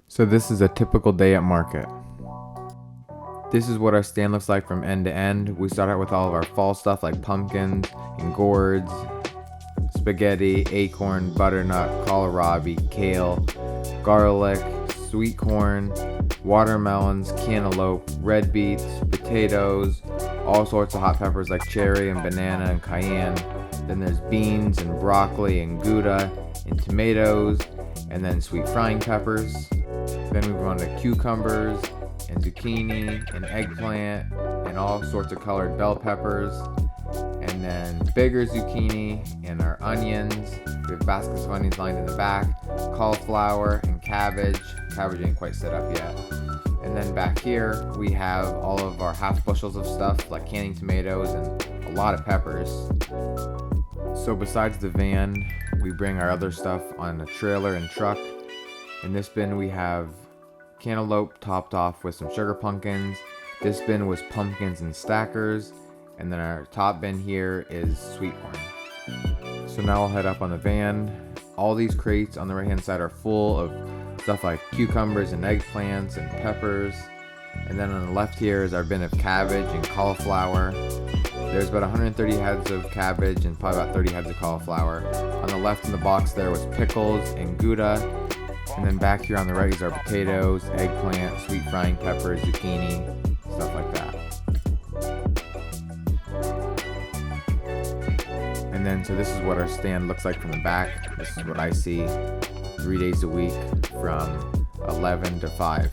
So this is a typical day at market. This is what our stand looks like from end to end. We start out with all of our fall stuff like pumpkins and gourds, spaghetti, acorn, butternut, kohlrabi, kale, garlic, sweet corn, watermelons, cantaloupe, red beets, potatoes, all sorts of hot peppers like cherry and banana and cayenne. Then there's beans and broccoli and Gouda and tomatoes, and then sweet frying peppers. Then we move on to cucumbers and zucchini and eggplant and all sorts of colored bell peppers. And then bigger zucchini and our onions. We have baskets of onions lined in the back, cauliflower and cabbage. Cabbage ain't quite set up yet. And then back here we have all of our half bushels of stuff like canning tomatoes and a lot of peppers. So besides the van, we bring our other stuff on a trailer and truck. In this bin we have cantaloupe topped off with some sugar pumpkins. This bin was pumpkins and stackers. And then our top bin here is sweet corn. So now I'll head up on the van. All these crates on the right hand side are full of stuff like cucumbers and eggplants and peppers. And then on the left here is our bin of cabbage and cauliflower. There's about 130 heads of cabbage and probably about 30 heads of cauliflower. On the left in the box there was pickles and Gouda. And then back here on the right is our potatoes, eggplant, sweet frying peppers, zucchini, stuff like that. And then so this is what our stand looks like from the back. This is what I see 3 days a week from 11 to 5.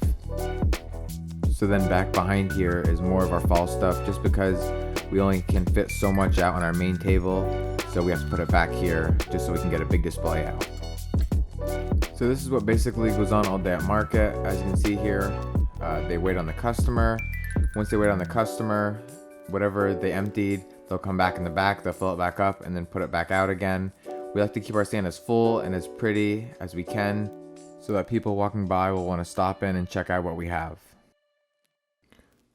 So then back behind here is more of our fall stuff just because we only can fit so much out on our main table. So we have to put it back here just so we can get a big display out. So this is what basically goes on all day at market. As you can see here, they wait on the customer. Once they wait on the customer, whatever they emptied, they'll come back in the back, they'll fill it back up and then put it back out again. We like to keep our stand as full and as pretty as we can so that people walking by will want to stop in and check out what we have.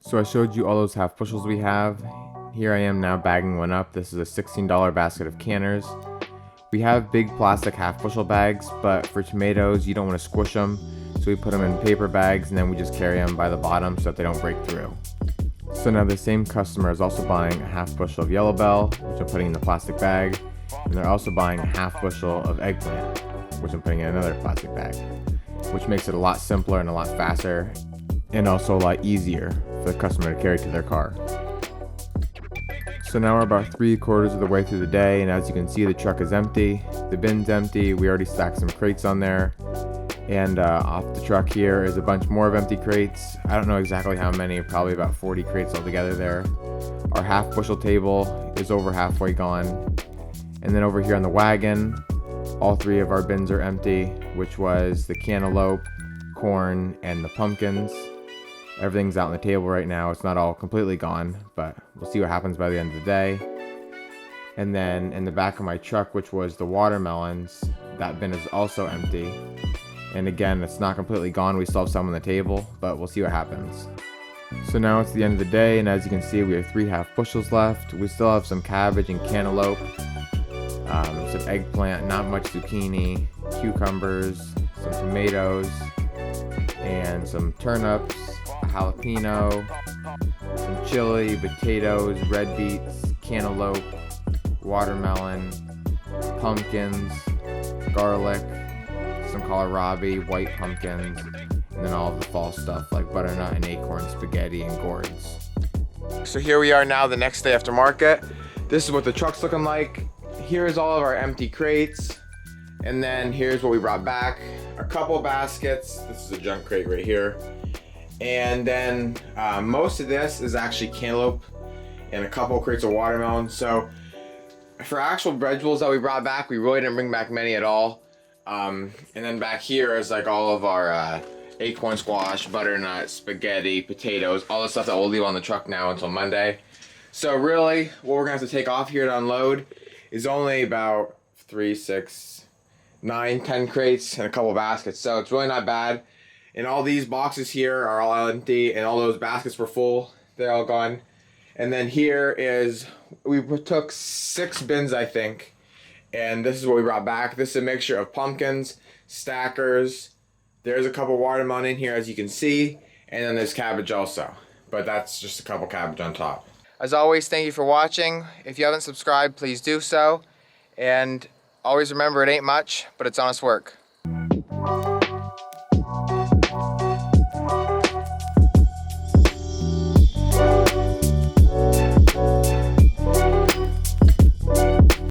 So I showed you all those half bushels we have. Here I am now bagging one up. This is a $16 basket of canners. We have big plastic half bushel bags, but for tomatoes you don't want to squish them, so we put them in paper bags and then we just carry them by the bottom so that they don't break through. So now the same customer is also buying a half bushel of yellow bell, which I'm putting in the plastic bag, and they're also buying a half bushel of eggplant, which I'm putting in another plastic bag, which makes it a lot simpler and a lot faster, and also a lot easier for the customer to carry to their car. So now we're about 3/4 of the way through the day, and as you can see, the truck is empty, the bin's empty. We already stacked some crates on there, and off the truck here is a bunch more of empty crates. I don't know exactly how many, probably about 40 crates altogether there. Our half bushel table is over halfway gone. And then over here on the wagon, all 3 of our bins are empty, which was the cantaloupe, corn, and the pumpkins. Everything's out on the table right now. It's not all completely gone, but we'll see what happens by the end of the day. And then in the back of my truck, which was the watermelons, that bin is also empty. And again, it's not completely gone. We still have some on the table, but we'll see what happens. So now it's the end of the day, and as you can see, we have 3 half bushels left. We still have some cabbage and cantaloupe, some eggplant, not much zucchini, cucumbers, some tomatoes, and some turnips, a jalapeno, some chili, potatoes, red beets, cantaloupe, watermelon, pumpkins, garlic, some kohlrabi, white pumpkins, and then all of the fall stuff like butternut and acorn, spaghetti, and gourds. So here we are now the next day after market. This is what the truck's looking like. Here's all of our empty crates. And then here's what we brought back. A couple baskets. This is a junk crate right here. And then most of this is actually cantaloupe and a couple crates of watermelon. So for actual vegetables that we brought back, we really didn't bring back many at all. And then back here is like all of our acorn squash, butternut, spaghetti, potatoes, all the stuff that we'll leave on the truck now until Monday. So really, what we're gonna have to take off here to unload is only about 3, 6, 9, 10 crates and a couple baskets. So it's really not bad. And all these boxes here are all empty, and all those baskets were full. They're all gone. And then here is, we took 6 bins, I think. And this is what we brought back. This is a mixture of pumpkins, stackers, There's a couple watermelon in here, as you can see, and then there's cabbage also. But that's just a couple cabbage on top. As always, thank you for watching. If you haven't subscribed, please do so. And always remember, it ain't much, but it's honest work.